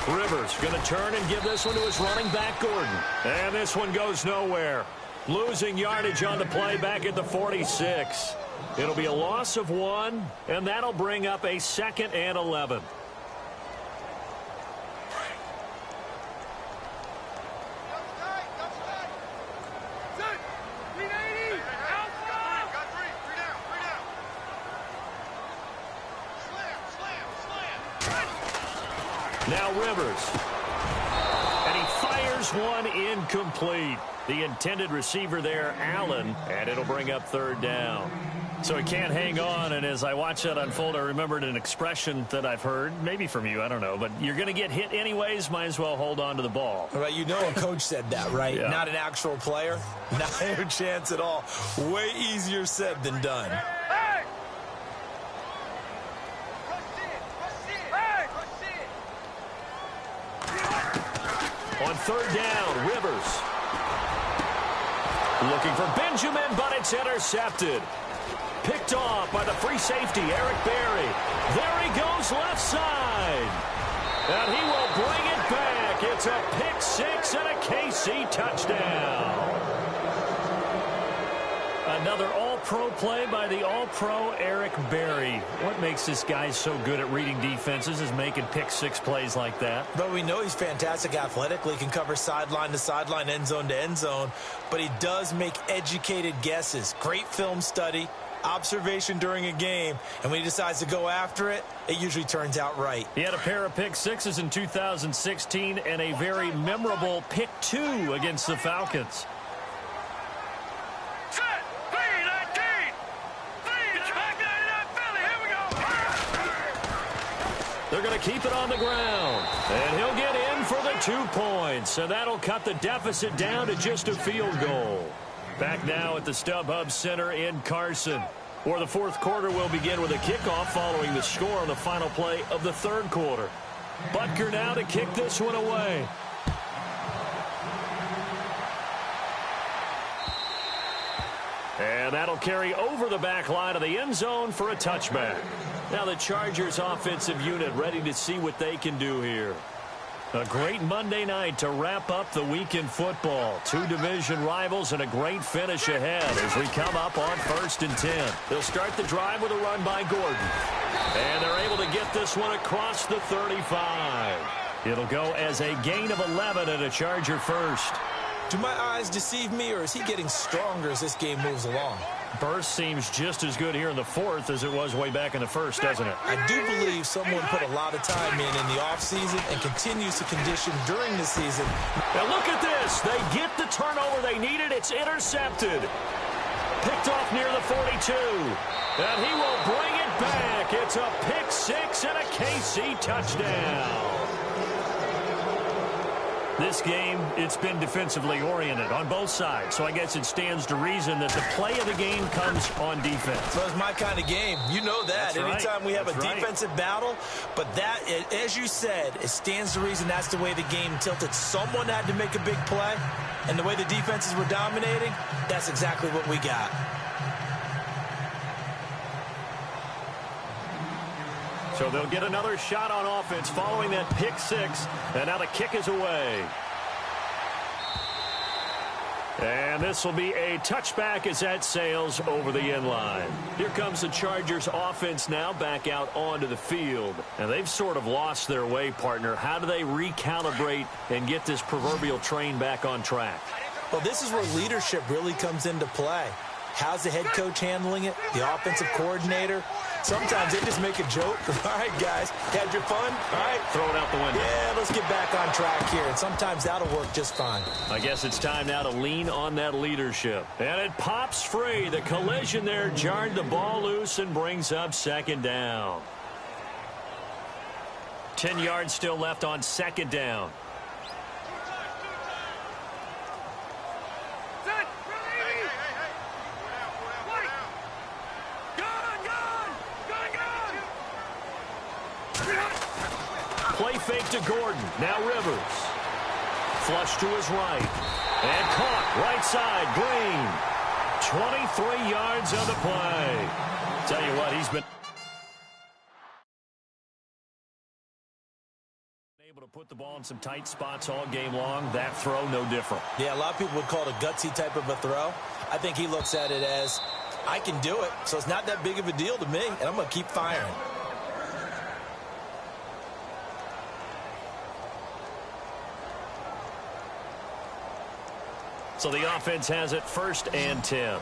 Speaker 1: Rivers going to turn and give this one to his running back, Gordon. And this one goes nowhere. Losing yardage on the play back at the 46. It'll be a loss of 1, and that'll bring up a 2nd and 11. Now Rivers. And he fires one incomplete. The intended receiver there, Allen, and it'll bring up 3rd down. So he can't hang on, and as I watch that unfold, I remembered an expression that I've heard, maybe from you, I don't know, but you're going to get hit anyways, might as well hold on to the ball.
Speaker 2: Right, you know a coach said that, right?
Speaker 1: Yeah.
Speaker 2: Not an actual player. Not a chance at all. Way easier said than done.
Speaker 1: On 3rd down, Rivers. Looking for Benjamin, but it's intercepted. Picked off by the free safety, Eric Berry. There he goes left side. And he will bring it back. It's a pick 6 and a KC touchdown. Another all-pro play by the all-pro Eric Berry. What makes this guy so good at reading defenses is making pick-six plays like that.
Speaker 2: But we know he's fantastic athletically, can cover sideline to sideline, end zone to end zone, but he does make educated guesses. Great film study, observation during a game, and when he decides to go after it, it usually turns out right.
Speaker 1: He had a pair of pick-sixes in 2016 and a very memorable pick-two against the Falcons. They're going to keep it on the ground. And he'll get in for the 2 points. And that'll cut the deficit down to just a field goal. Back now at the StubHub Center in Carson, where the fourth quarter will begin with a kickoff following the score on the final play of the third quarter. Butker now to kick this one away. And that'll carry over the back line of the end zone for a touchback. Now the Chargers offensive unit ready to see what they can do here. A great Monday night to wrap up the week in football. 2 division rivals and a great finish ahead as we come up on 1st and 10. They'll start the drive with a run by Gordon. And they're able to get this one across the 35. It'll go as a gain of 11 and a Charger first.
Speaker 2: Do my eyes deceive me, or is he getting stronger as this game moves along?
Speaker 1: Burst seems just as good here in the fourth as it was way back in the first, doesn't it?
Speaker 2: I do believe someone put a lot of time in the offseason and continues to condition during the season.
Speaker 1: Now look at this. They get the turnover they needed. It's intercepted. Picked off near the 42. And he will bring it back. It's a pick six and a KC touchdown. This game, it's been defensively oriented on both sides, so I guess it stands to reason that the play of the game comes on defense.
Speaker 2: Well, it's my kind of game. You know that.
Speaker 1: That's right.
Speaker 2: Anytime we have
Speaker 1: That's
Speaker 2: a
Speaker 1: right.
Speaker 2: defensive battle, but that, as you said, it stands to reason that's the way the game tilted. Someone had to make a big play, and the way the defenses were dominating, that's exactly what we got.
Speaker 1: So they'll get another shot on offense following that pick six. And now the kick is away. And this will be a touchback as that sails over the end line. Here comes the Chargers offense now back out onto the field. And they've sort of lost their way, partner. How do they recalibrate and get this proverbial train back on track?
Speaker 2: Well, this is where leadership really comes into play. How's the head coach handling it? The offensive coordinator? Sometimes they just make a joke. All right, guys, had your fun? All right.
Speaker 1: Throw it out the window.
Speaker 2: Yeah, let's get back on track here. And sometimes that'll work just fine.
Speaker 1: I guess it's time now to lean on that leadership. And it pops free. The collision there jarred the ball loose and brings up second down. 10 yards still left on second down. Play fake to Gordon. Now Rivers. Flush to his right. And caught right side. Green. 23 yards on the play. Tell you what, he's been able to put the ball in some tight spots all game long. That throw, no different.
Speaker 2: Yeah, a lot of people would call it a gutsy type of a throw. I think he looks at it as, I can do it, so it's not that big of a deal to me, and I'm going to keep firing.
Speaker 1: So the offense has it 1st and 10.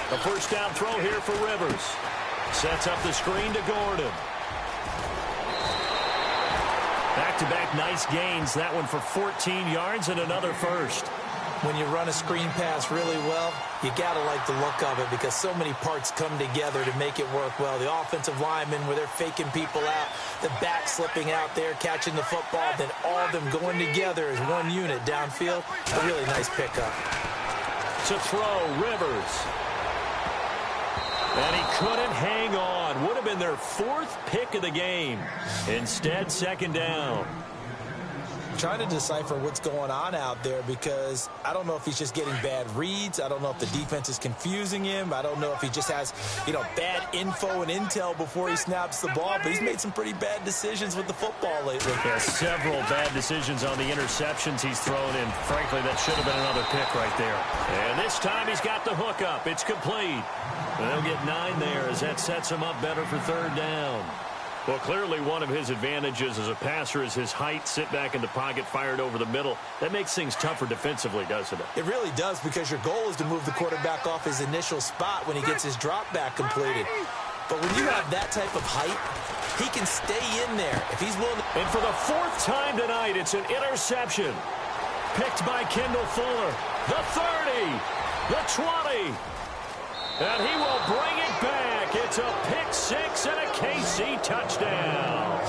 Speaker 1: A first down throw here for Rivers. Sets up the screen to Gordon. Back-to-back nice gains. That one for 14 yards and another first.
Speaker 2: When you run a screen pass really well, you got to like the look of it because so many parts come together to make it work well. The offensive linemen, where they're faking people out, the back slipping out there, catching the football, then all of them going together as one unit downfield. A really nice pickup.
Speaker 1: To throw, Rivers. And he couldn't hang on. Would have been their 4th pick of the game. Instead, second down.
Speaker 2: trying to decipher what's going on out there because I don't know if he's just getting bad reads. I don't know if the defense is confusing him. I don't know if he just has, bad info and intel before he snaps the ball. But he's made some pretty bad decisions with the football lately.
Speaker 1: Yeah, several bad decisions on the interceptions he's thrown in. Frankly, that should have been another pick right there. And this time he's got the hook up. It's complete. They'll get 9 there as that sets him up better for third down. Well, clearly one of his advantages as a passer is his height. Sit back in the pocket, fired over the middle. That makes things tougher defensively, doesn't it?
Speaker 2: It really does because your goal is to move the quarterback off his initial spot when he gets his drop back completed. But when you have that type of height, he can stay in there if he's willing to.
Speaker 1: And for the 4th time tonight, it's an interception. Picked by Kendall Fuller. The 30. The 20. And he will bring it back. It's a pick 6 and a KC touchdown.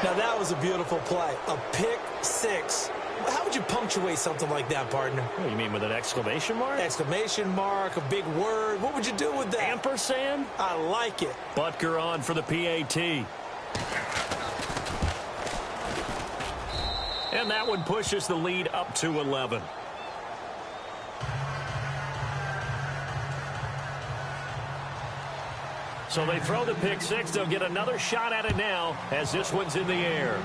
Speaker 2: Now, that was a beautiful play. A pick 6. How would you punctuate something like that, partner?
Speaker 1: What, you mean with an exclamation mark?
Speaker 2: Exclamation mark, a big word. What would you do with that?
Speaker 1: Ampersand?
Speaker 2: I like it.
Speaker 1: Butker on for the PAT. And that one pushes the lead up to 11. So they throw the pick 6. They'll get another shot at it now as this one's in the air.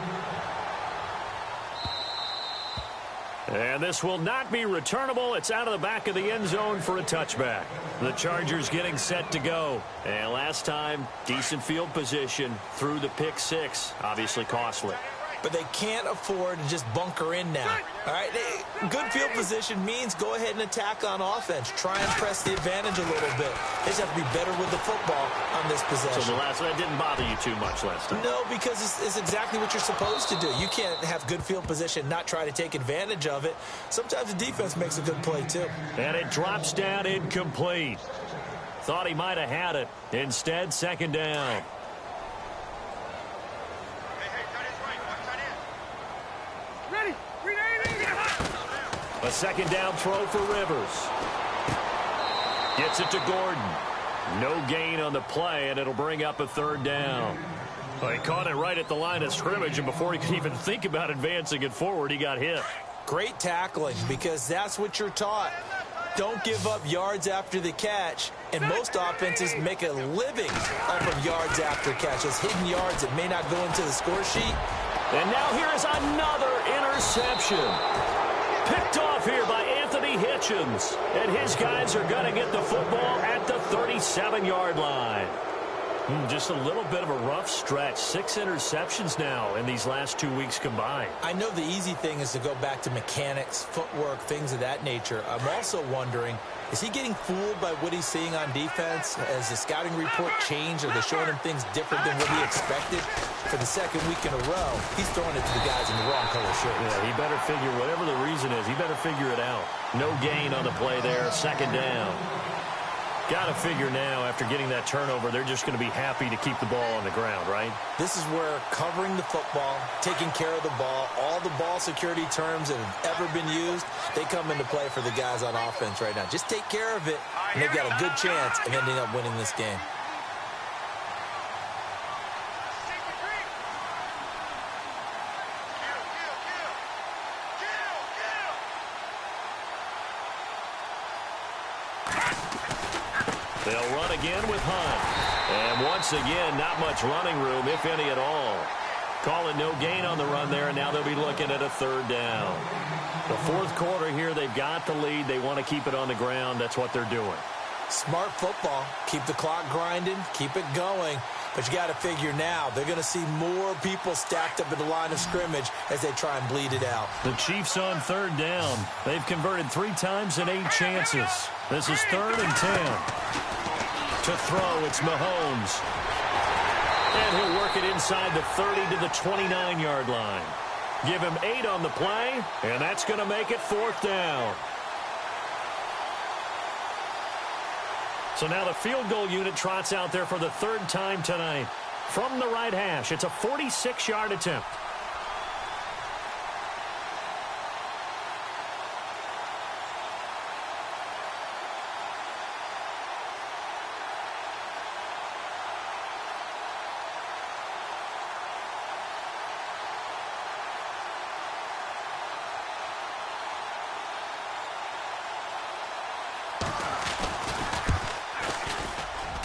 Speaker 1: And this will not be returnable. It's out of the back of the end zone for a touchback. The Chargers getting set to go. And last time, decent field position through the pick 6. Obviously costly.
Speaker 2: But they can't afford to just bunker in now. All right, good field position means go ahead and attack on offense. Try and press the advantage a little bit. They just have to be better with the football on this possession.
Speaker 1: So the last one didn't bother you too much last time?
Speaker 2: No, because it's exactly what you're supposed to do. You can't have good field position, not try to take advantage of it. Sometimes the defense makes a good play, too.
Speaker 1: And it drops down incomplete. Thought he might have had it. Instead, second down. A second down throw for Rivers. Gets it to Gordon. No gain on the play, and it'll bring up a third down. Well, he caught it right at the line of scrimmage, and before he could even think about advancing it forward, he got hit.
Speaker 2: Great tackling, because that's what you're taught. Don't give up yards after the catch, and most offenses make a living off of yards after catch. Those hidden yards that may not go into the score sheet.
Speaker 1: And now here is another interception. Picked off here by Anthony Hitchens. And his guys are going to get the football at the 37-yard line. Just a little bit of a rough stretch. 6 interceptions now in these last 2 weeks combined.
Speaker 2: I know the easy thing is to go back to mechanics, footwork, things of that nature. I'm also wondering, is he getting fooled by what he's seeing on defense? Has the scouting report changed? Are they showing him things different than what he expected? For the second week in a row, he's throwing it to the guys in the wrong color shirts.
Speaker 1: Yeah, he better figure, whatever the reason is, he better figure it out. No gain on the play there, second down. Got to figure now, after getting that turnover, they're just going to be happy to keep the ball on the ground, right?
Speaker 2: This is where covering the football, taking care of the ball, all the ball security terms that have ever been used, they come into play for the guys on offense right now. Just take care of it, and they've got a good chance of ending up winning this game.
Speaker 1: They'll run again with Hunt. And once again, not much running room, if any at all. Calling no gain on the run there, and now they'll be looking at a third down. The fourth quarter here, they've got the lead. They want to keep it on the ground. That's what they're doing.
Speaker 2: Smart football. Keep the clock grinding. Keep it going. But you got to figure now, they're going to see more people stacked up at the line of scrimmage as they try and bleed it out.
Speaker 1: The Chiefs on third down. They've converted 3 times in 8 chances. This is 3rd and 10. To throw, it's Mahomes. And he'll work it inside the 30 to the 29-yard line. Give him 8 on the play, and that's going to make it 4th down. So now the field goal unit trots out there for the 3rd time tonight. From the right hash, it's a 46-yard attempt.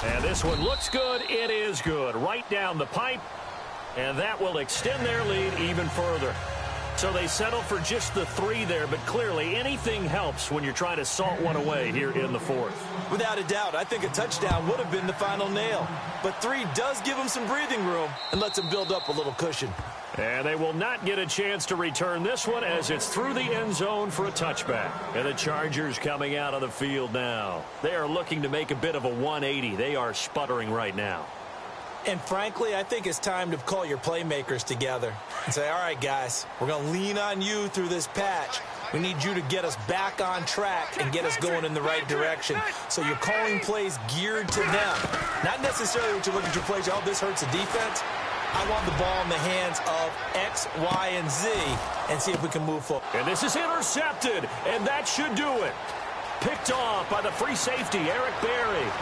Speaker 1: And this one looks good. It is good. Right down the pipe. And that will extend their lead even further. So they settle for just the 3 there, but clearly anything helps when you're trying to salt one away here in the 4th.
Speaker 2: Without a doubt, I think a touchdown would have been the final nail. But 3 does give them some breathing room and lets them build up a little cushion.
Speaker 1: And they will not get a chance to return this one as it's through the end zone for a touchback. And the Chargers coming out on the field now. They are looking to make a bit of a 180. They are sputtering right now.
Speaker 2: And frankly, I think it's time to call your playmakers together and say, all right, guys, we're going to lean on you through this patch. We need you to get us back on track and get us going in the right direction. So you're calling plays geared to them. Not necessarily what you look at your plays, oh, this hurts the defense. I want the ball in the hands of X, Y, and Z and see if we can move forward.
Speaker 1: And this is intercepted, and that should do it. Picked off by the free safety, Eric Berry.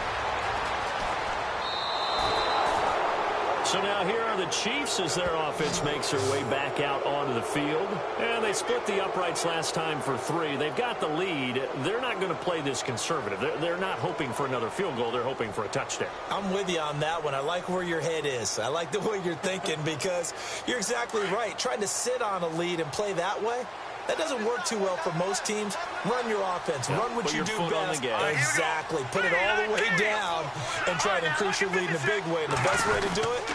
Speaker 1: So now here are the Chiefs as their offense makes their way back out onto the field. And they split the uprights last time for 3. They've got the lead. They're not going to play this conservative. They're not hoping for another field goal. They're hoping for a touchdown.
Speaker 2: I'm with you on that one. I like where your head is. I like the way you're thinking because you're exactly right. Trying to sit on a lead and play that way, that doesn't work too well for most teams. Run your offense. Run what you do best. Exactly. Put it all the way down and try to increase your lead in a big way. And the best way to do it,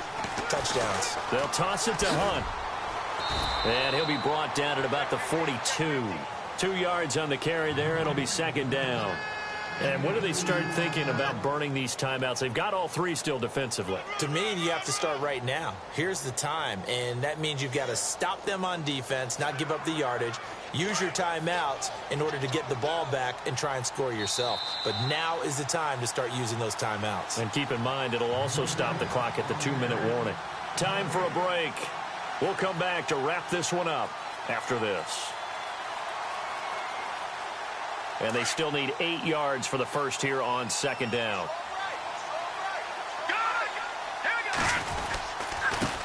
Speaker 2: touchdowns.
Speaker 1: They'll toss it to Hunt. And he'll be brought down at about the 42. 2 yards on the carry there. It'll be 2nd down. And when do they start thinking about burning these timeouts? They've got all 3 still defensively.
Speaker 2: To me, you have to start right now. Here's the time, and that means you've got to stop them on defense, not give up the yardage, use your timeouts in order to get the ball back and try and score yourself. But now is the time to start using those timeouts.
Speaker 1: And keep in mind, it'll also stop the clock at the 2-minute warning. Time for a break. We'll come back to wrap this one up after this. And they still need 8 yards for the first here on 2nd down.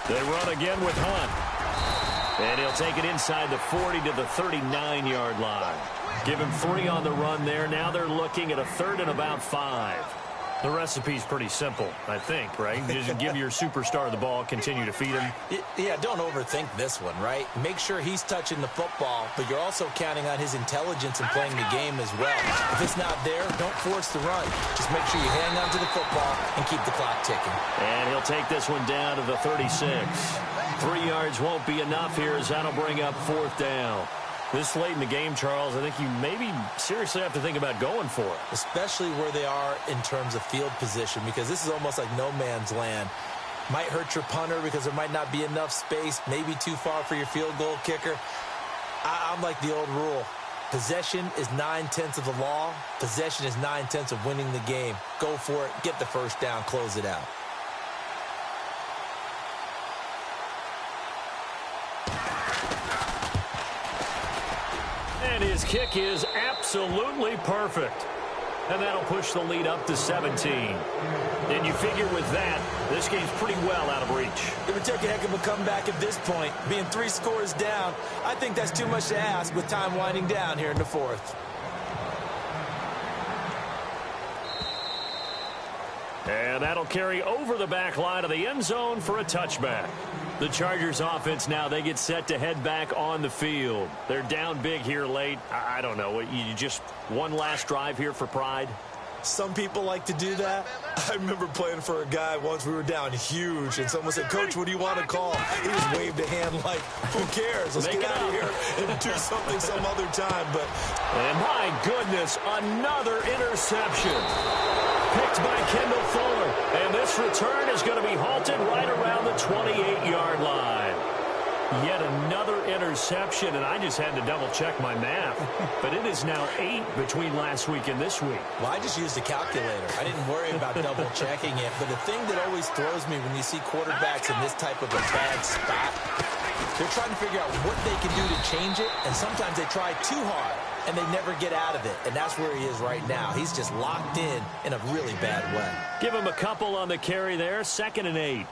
Speaker 1: They run again with Hunt. And he'll take it inside the 40 to the 39-yard line. Give him 3 on the run there. Now they're looking at a 3rd and about 5. The recipe's pretty simple, I think, right? Just give your superstar the ball, continue to feed him.
Speaker 2: Yeah, don't overthink this one, right? Make sure he's touching the football, but you're also counting on his intelligence in playing the game as well. If it's not there, don't force the run. Just make sure you hang on to the football and keep the clock ticking.
Speaker 1: And he'll take this one down to the 36. 3 yards won't be enough here as that'll bring up 4th down. This late in the game, Charles, I think you maybe seriously have to think about going for it.
Speaker 2: Especially where they are in terms of field position, because this is almost like no man's land. Might hurt your punter because there might not be enough space, maybe too far for your field goal kicker. I'm like the old rule. Possession is 9/10 of the law. Possession is 9/10 of winning the game. Go for it. Get the first down. Close it out.
Speaker 1: And his kick is absolutely perfect. And that'll push the lead up to 17. And you figure with that, this game's pretty well out of reach.
Speaker 2: It would take a heck of a comeback at this point. Being 3 scores down, I think that's too much to ask with time winding down here in the 4th.
Speaker 1: And that'll carry over the back line of the end zone for a touchback. The Chargers offense now, they get set to head back on the field. They're down big here late. I don't know. You just one last drive here for pride?
Speaker 2: Some people like to do that. I remember playing for a guy once. We were down huge, and someone said, "Coach, what do you want to call?" He just waved a hand like, who cares? Let's get out of here and do something some other time. But
Speaker 1: and my goodness, another interception. Picked by Kendall Fuller. And this return is going to be halted right around the 28-yard line. Yet another interception, and I just had to double-check my math. But it is now 8 between last week and this week.
Speaker 2: Well, I just used a calculator. I didn't worry about double-checking it. But the thing that always throws me when you see quarterbacks in this type of a bad spot, they're trying to figure out what they can do to change it, and sometimes they try too hard, and they never get out of it. And that's where he is right now. He's just locked in a really bad way.
Speaker 1: Give him a couple on the carry there, 2nd and 8.